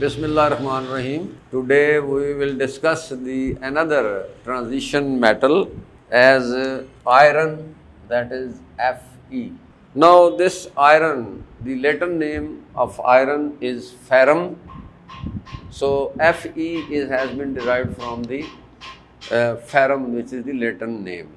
Bismillahirrahmanirrahim. Today we will discuss the another transition metal as iron, that is Fe. Now this iron, the Latin name of iron is ferrum. So Fe has been derived from the ferrum, which is the Latin name.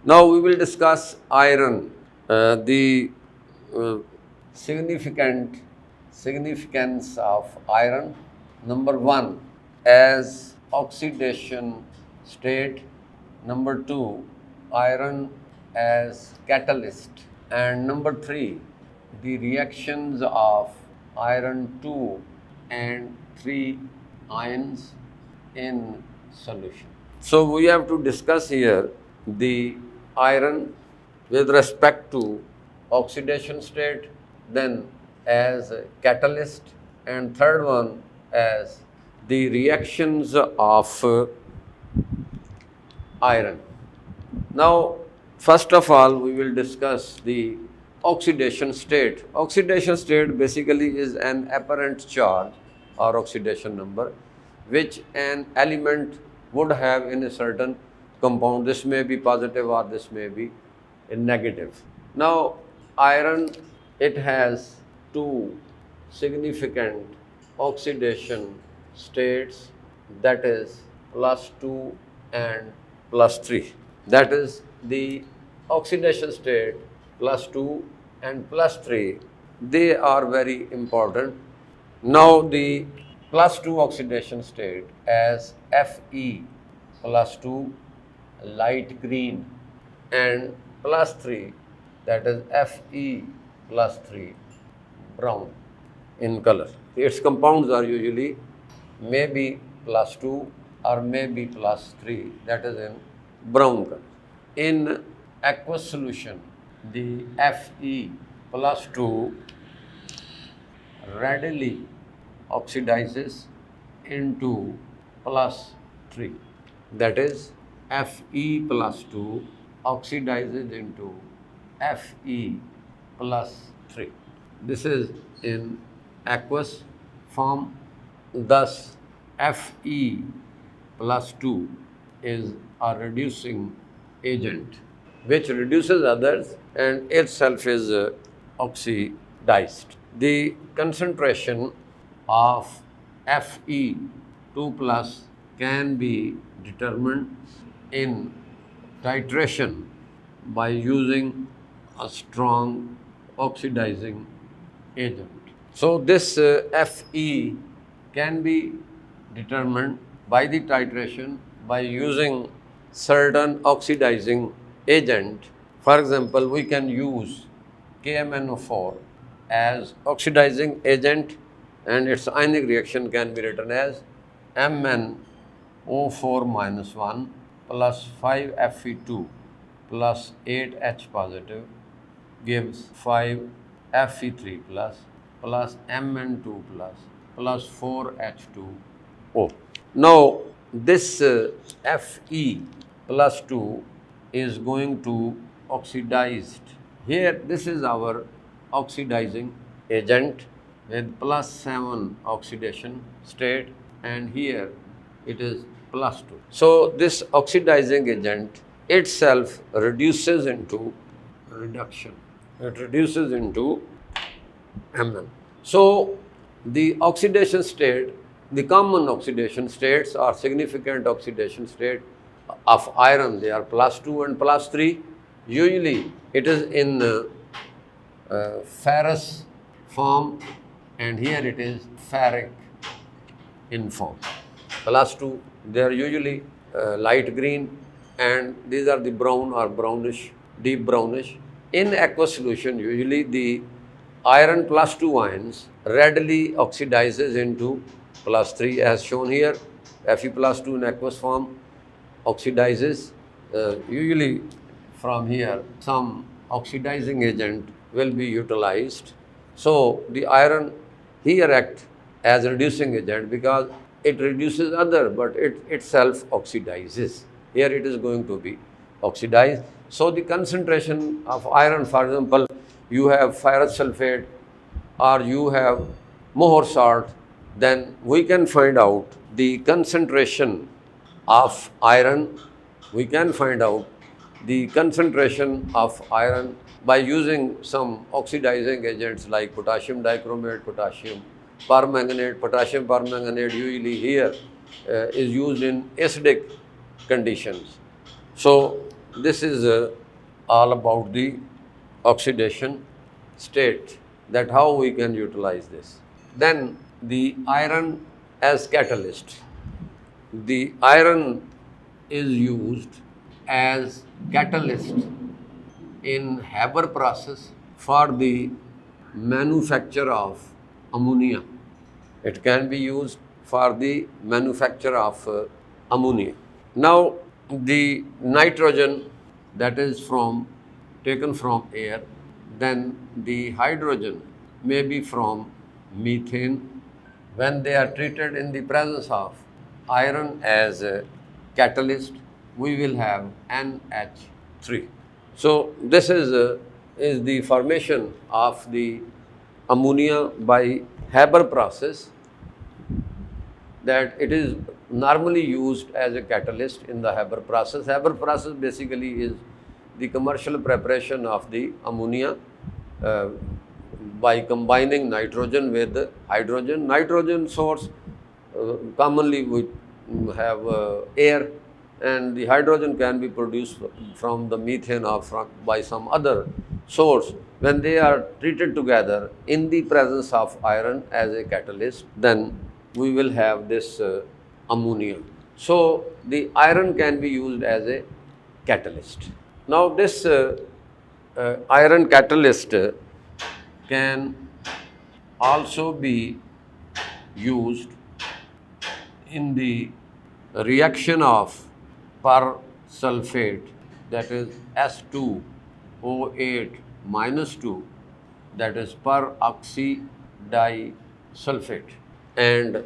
Now we will discuss iron, the significance of iron. Number one, as oxidation state. Number two, iron as catalyst. And number three, the reactions of iron 2 and 3 ions in solution. So we have to discuss here the iron with respect to oxidation state, then as a catalyst, and third one as the reactions of iron. Now, first of all, we will discuss the oxidation state. Oxidation state basically is an apparent charge or oxidation number which an element would have in a certain compound. This may be positive or this may be a negative. Now, iron, it has two significant oxidation states, that is +2 and +3. That is the oxidation state +2 and +3. They are very important. Now the +2 oxidation state as Fe +2 light green and +3, that is Fe +3 brown in color. Its compounds are usually maybe +2 or maybe +3, that is in brown color. In aqueous solution, the Fe +2 readily oxidizes into +3, that is Fe +2 oxidizes into Fe +3. This is in aqueous form. Thus Fe +2 is a reducing agent which reduces others and itself is oxidized. The concentration of Fe2+ can be determined in titration by using a strong oxidizing agent. So this Fe can be determined by the titration by using certain oxidizing agent. For example, we can use KMnO4 as oxidizing agent, and its ionic reaction can be written as MnO4-1 plus 5Fe2 plus 8H positive gives 5Fe3 plus Mn2 plus 4H2O. Now, this Fe +2 is going to oxidized. Here, this is our oxidizing agent with +7 oxidation state, and here it is +2. So, this oxidizing agent itself reduces into reduction. It reduces into Mn. So, the oxidation state, the common oxidation states or significant oxidation state of iron, they are +2 and +3. Usually it is in ferrous form, and here it is ferric in form. +2, they are usually light green, and these are the brown or brownish, deep brownish. In aqueous solution, usually the iron +2 ions readily oxidizes into +3 as shown here. Fe +2 in aqueous form oxidizes. Usually from here some oxidizing agent will be utilized. So the iron here acts as reducing agent because it reduces other, but it itself oxidizes. Here it is going to be oxidized. So the concentration of iron, for example, you have ferrous sulfate or you have Mohor salt, then we can find out the concentration of iron. We can find out the concentration of iron by using some oxidizing agents like potassium dichromate, potassium permanganate. Potassium permanganate usually here is used in acidic conditions. So this is all about the oxidation state, that how we can utilize this. Then the iron as catalyst. The iron is used as catalyst in Haber process for the manufacture of ammonia. It can be used for the manufacture of ammonia. Now the nitrogen that is taken from air, then the hydrogen may be from methane. When they are treated in the presence of iron as a catalyst, we will have NH3. So this is the formation of the ammonia by Haber process, that it is normally used as a catalyst in the Haber process. Haber process basically is the commercial preparation of the ammonia by combining nitrogen with hydrogen. Nitrogen source commonly we have air, and the hydrogen can be produced from the methane or by some other source. When they are treated together in the presence of iron as a catalyst, then we will have this ammonia. So the iron can be used as a catalyst. Now this iron catalyst can also be used in the reaction of persulfate, that is S2O8 minus 2, that is peroxydisulfate, and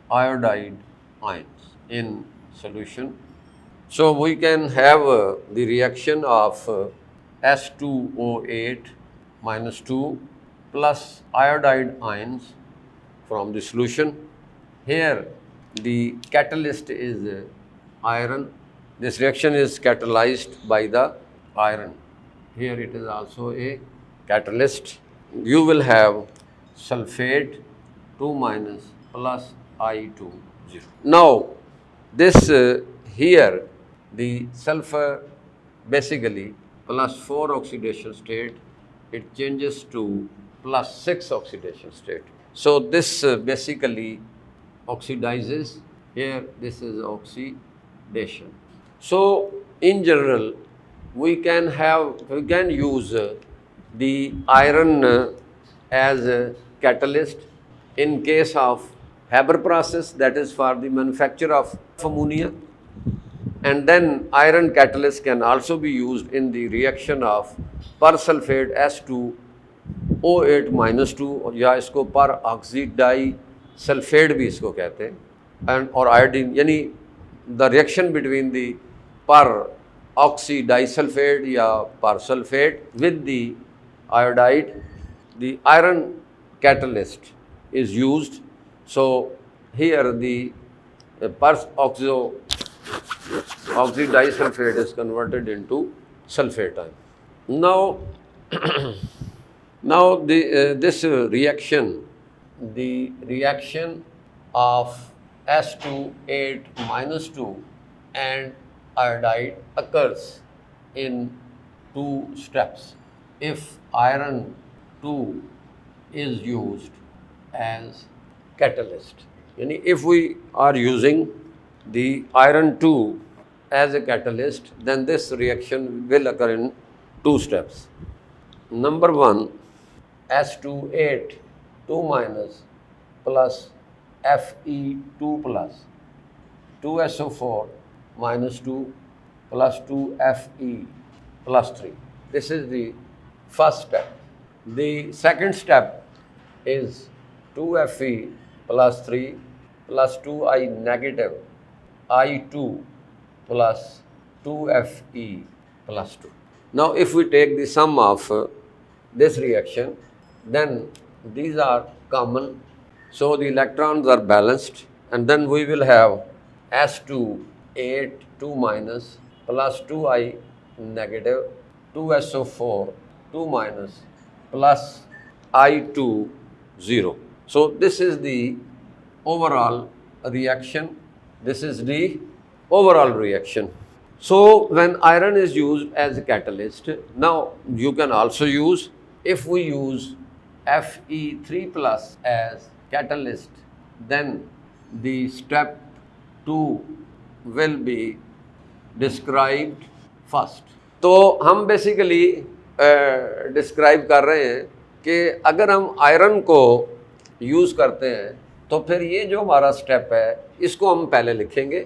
iodide ions in solution. So we can have the reaction of S2O8 minus 2 plus iodide ions from the solution. Here the catalyst is iron. This reaction is catalyzed by the iron. Here it is also a catalyst. You will have sulfate 2 minus plus I2 0. Now this here the sulfur basically plus 4 oxidation state, it changes to plus 6 oxidation state. So this basically oxidizes. Here this is oxidation. So in general we can use the iron as a catalyst in case of Haber process, that is for the manufacture of ammonia. And then iron catalyst can also be used in the reaction of persulfate S2O8 minus 2, या इसको peroxydisulfate भी इसको कहते हैं, and or iodine, यानी the reaction between the peroxydisulfate या persulfate with the iodide, the iron catalyst is used. So here the oxydisulfate is converted into sulfate ion. Now, this reaction, the reaction of S2O8 minus 2 and iodide occurs in 2 steps. If iron 2 is used as catalyst, yani if we are using the iron 2 as a catalyst, then this reaction will occur in 2 steps. Number 1, S2O8 2 minus plus Fe2 plus 2SO4 minus 2 plus 2Fe plus 3. This is the first step. The second step is 2Fe plus 3 plus 2I negative I2 plus 2Fe plus 2. Now if we take the sum of this reaction, then these are common So the electrons are balanced, and then we will have S2 8 2 minus plus 2I negative 2SO4 2 minus plus I2 0. So this is the overall reaction. This is the overall reaction. So when iron is used as a catalyst, now you can also use, if we use Fe3 plus as catalyst, then the step 2 will be described first. तो हम basically describe कर रहे हैं कि अगर हम iron को use करते हैं तो फिर ये जो हमारा स्टेप है इसको हम पहले लिखेंगे,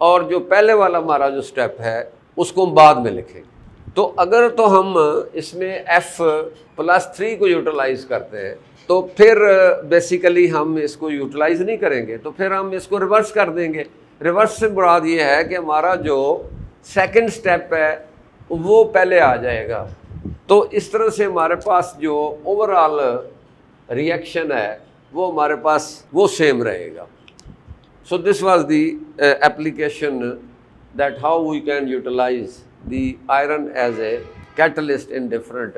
और जो पहले वाला हमारा जो स्टेप है उसको हम बाद में लिखेंगे। तो अगर तो हम इसमें F+3 को यूटिलाइज करते हैं तो फिर बेसिकली हम इसको यूटिलाइज नहीं करेंगे, तो फिर हम इसको रिवर्स कर देंगे। रिवर्स से मुराद ये है कि हमारा जो सेकंड स्टेप है वो पहले आ जाएगा। तो इस तरह से हमारे पास जो ओवरऑल रिएक्शन है वो हमारे पास वो सेम रहेगा। So this was the application, that how we can utilize the iron as a catalyst in different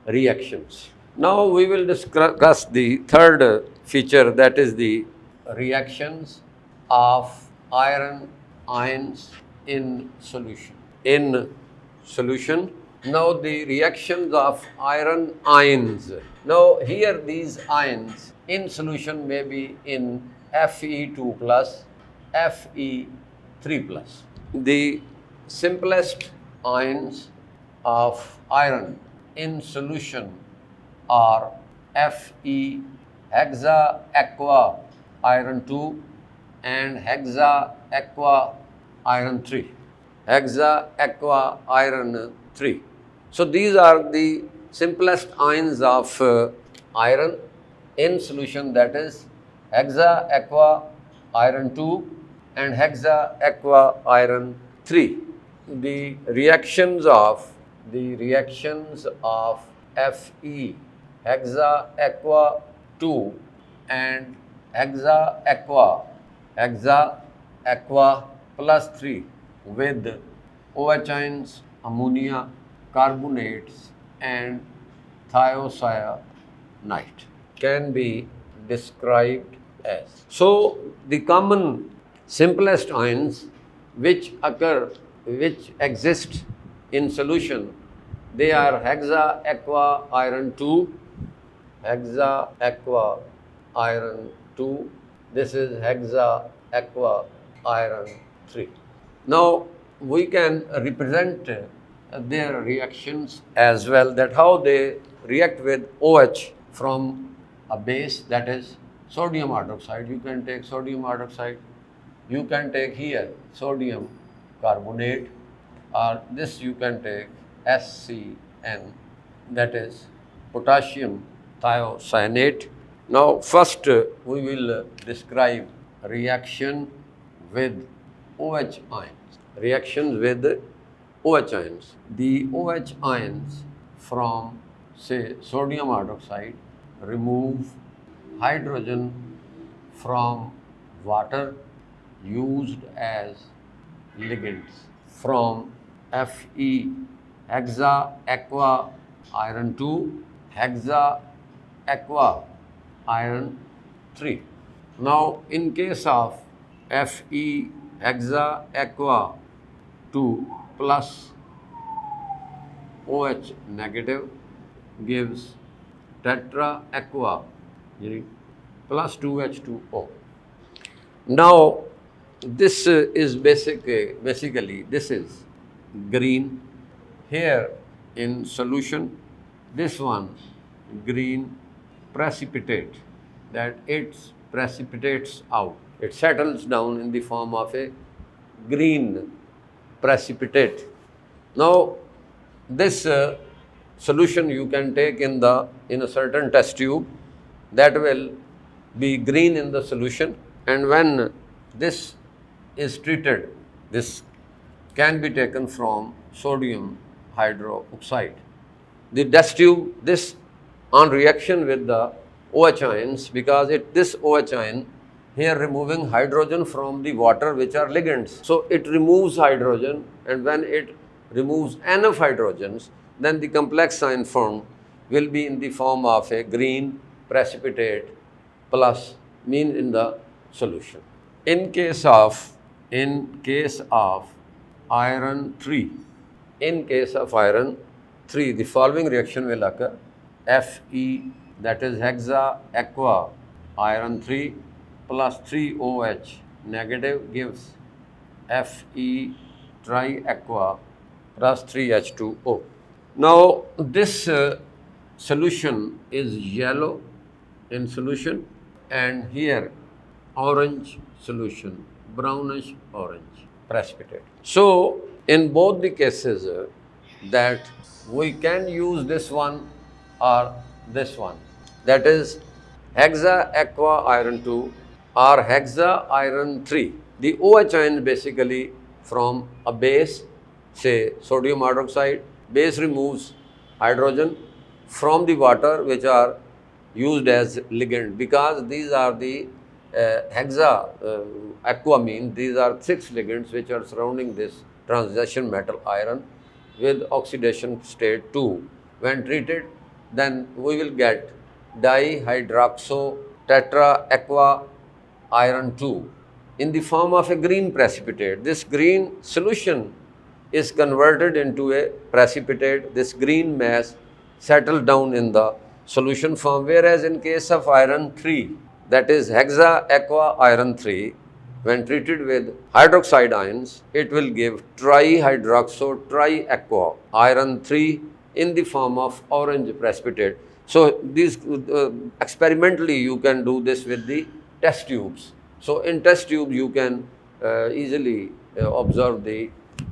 reactions. Now we will discuss the third feature, that is the reactions of iron ions in solution. Now the reactions of iron ions. Now here these ions in solution may be in Fe2 plus, Fe3 plus. The simplest ions of iron in solution are Fe hexa aqua iron 2 and hexa aqua iron 3. Hexa aqua iron 3. So these are the simplest ions of iron in solution, that is hexa aqua iron 2 and hexa aqua iron 3. The reactions of Fe hexa aqua 2 and hexa aqua plus 3 with OH ions, ammonia, carbonates and thiocyanate can be described as. So the common simplest ions which exist in solution, they are hexa aqua iron 2, hexa aqua iron 2, this is hexa aqua iron 3. Now we can represent their reactions as well, that how they react with OH from a base, that is sodium hydroxide. You can take sodium hydroxide, you can take here sodium carbonate, or this you can take SCN, that is potassium thiocyanate. Now first we will describe reaction with OH ions. Reactions with OH ions. The OH ions from, say, sodium hydroxide remove hydrogen from water used as ligands. From Fe hexa aqua iron 2, hexa aqua iron 3. Now in case of Fe hexa aqua 2 plus OH negative gives tetra aqua plus 2H2O. Now this is basically this is green here in solution, this one green precipitate, that it precipitates out, it settles down in the form of a green precipitate. Now this solution you can take in a certain test tube, that will be green in the solution, and when this is treated, this can be taken from sodium hydroxide. The test tube, this on reaction with the OH ions, because this OH ion here removing hydrogen from the water, which are ligands. So it removes hydrogen, and when it removes enough hydrogens, then the complex ion formed will be in the form of a green precipitate plus mean in the solution. In case of iron 3, the following reaction will occur. Fe, that is hexa aqua iron 3 plus 3OH negative gives Fe triaqua plus 3H2O. Now this solution is yellow in solution, and here orange solution, brownish orange precipitate. So in both the cases that we can use this one or this one, that is hexa aqua iron 2 or hexa iron 3. The OH ion basically from a base, say sodium hydroxide. Base removes hydrogen from the water, which are used as ligand, because these are the hexa aqua means these are 6 ligands which are surrounding this transition metal iron with oxidation state 2. When treated, then we will get dihydroxo tetra aqua iron 2 in the form of a green precipitate. This green solution is converted into a precipitate. This green mass settles down in the solution form, whereas in case of iron 3, that is hexa aqua iron 3, when treated with hydroxide ions, it will give trihydroxo triaqua iron 3 in the form of orange precipitate. So these experimentally you can do this with the test tubes. So in test tube you can easily observe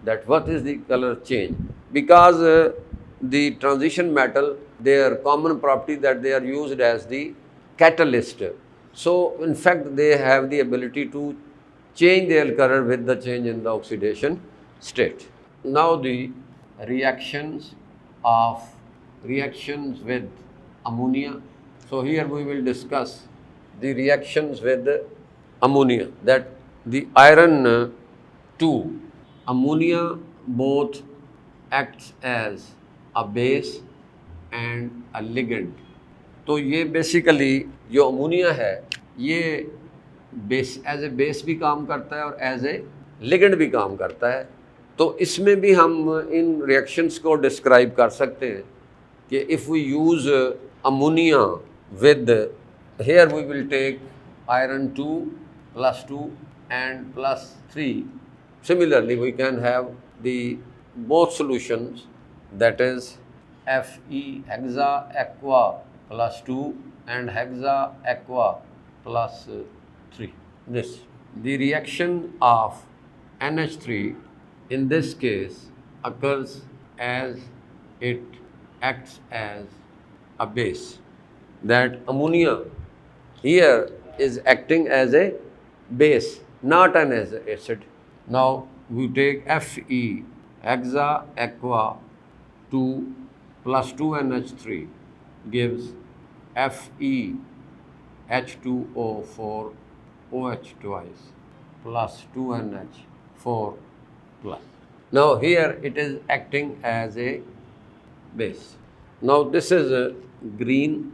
that what is the color change, because the transition metal, their common property that they are used as the catalyst. So in fact they have the ability to change their color with the change in the oxidation state. Now the reactions with ammonia. So here we will discuss the reactions with ammonia, that the iron 2 ammonia both acts as a base and a ligand. तो ये basically जो ammonia है ये base as a base भी काम करता है और एज ए लिगेंड भी काम करता है. तो इसमें भी हम इन रिएक्शंस को डिस्क्राइब कर सकते हैं कि if we use ammonia with, here we will take iron 2 plus 2 and plus 3. Similarly, we can have the both solutions, that is Fe hexa aqua plus 2 and hexa aqua plus 3. This. The reaction of NH3 in this case occurs as it acts as a base. That ammonia here is acting as a base, not an acid. Now we take Fe hexa aqua 2 plus 2NH3 gives Fe H2O for OH twice plus 2NH4 plus. Now here it is acting as a base. Now this is a green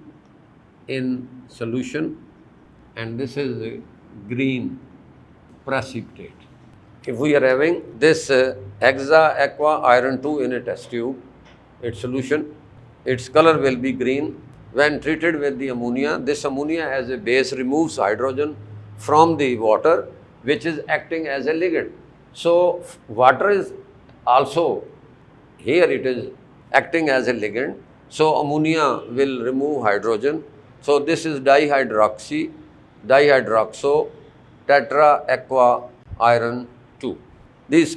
in solution and this is a green precipitate. If we are having this hexa aqua iron 2 in a test tube, its solution, its color will be green. When treated with the ammonia, this ammonia as a base removes hydrogen from the water, which is acting as a ligand. So water is also, here it is acting as a ligand. So ammonia will remove hydrogen. So this is dihydroxo tetra aqua iron 2. This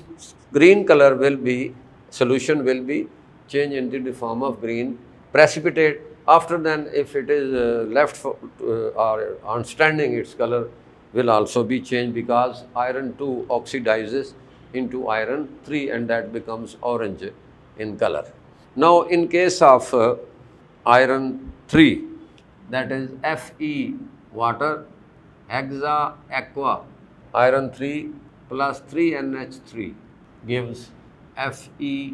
green color will be, solution will be changed into the form of green precipitate. After then, if it is left for, or on standing, its color will also be changed, because iron 2 oxidizes into iron 3 and that becomes orange in color. Now in case of iron 3, that is Fe water, hexa aqua iron 3 plus 3NH3 gives Fe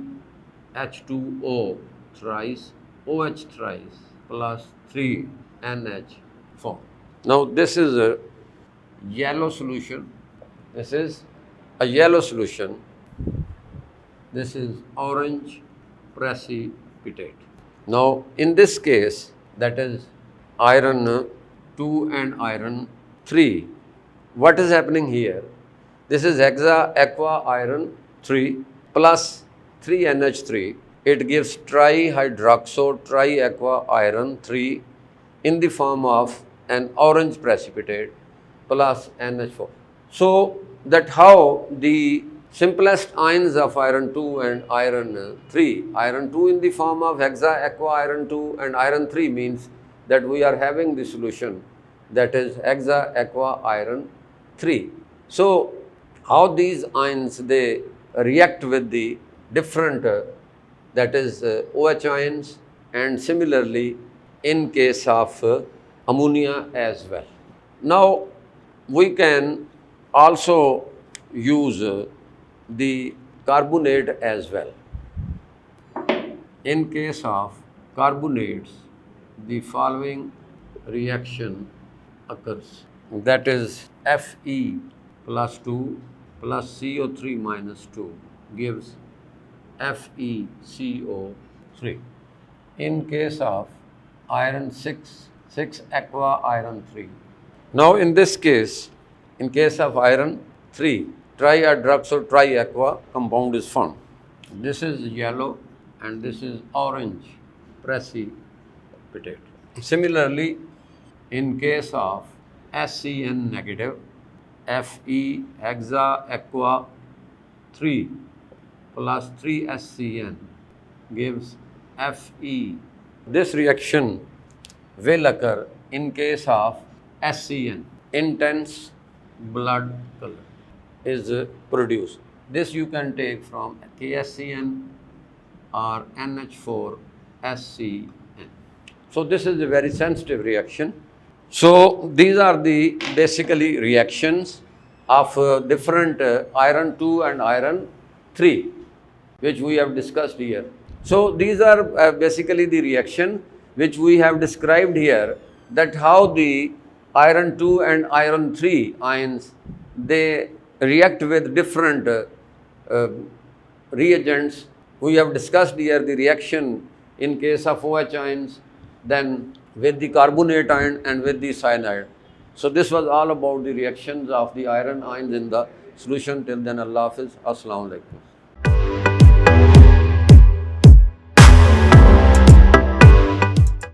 H2O thrice OH thrice plus 3NH4. Now this is a yellow solution. This is a yellow solution. This is orange precipitate. Now in this case, that is iron 2 and iron 3. What is happening here? This is hexa aqua iron 3 plus 3NH3. It gives trihydroxo triaqua iron 3 in the form of an orange precipitate plus NH4. So that how the simplest ions of iron 2 and iron 3, iron 2 in the form of hexa aqua iron 2 and iron 3 means that we are having the solution that is hexa aqua iron 3. So how these ions they react with the different that is OH ions, and similarly in case of ammonia as well. Now we can also use the carbonate as well. In case of carbonates, the following reaction occurs, that is Fe plus 2 plus CO3 minus 2 gives FeCO3. In case of iron 6 aqua iron 3. Now in this case, in case of iron 3, trihydroxyl triaqua compound is formed. This is yellow and this is orange precipitate. Similarly, in case of SCN negative, Fe hexa aqua 3 plus 3SCN gives Fe. This reaction will occur in case of SCN, intense blood color is produced. This you can take from KSCN or NH4SCN. So this is a very sensitive reaction. So these are the basically reactions of different iron 2 and iron 3 which we have discussed here. So these are basically the reaction which we have described here, that how the iron 2 and iron 3 ions they react with different reagents. We have discussed here the reaction in case of OH ions, then with the carbonate ion and with the cyanide. So this was all about the reactions of the iron ions in the solution. Till then, Allah Hafiz. Assalamu alaikum.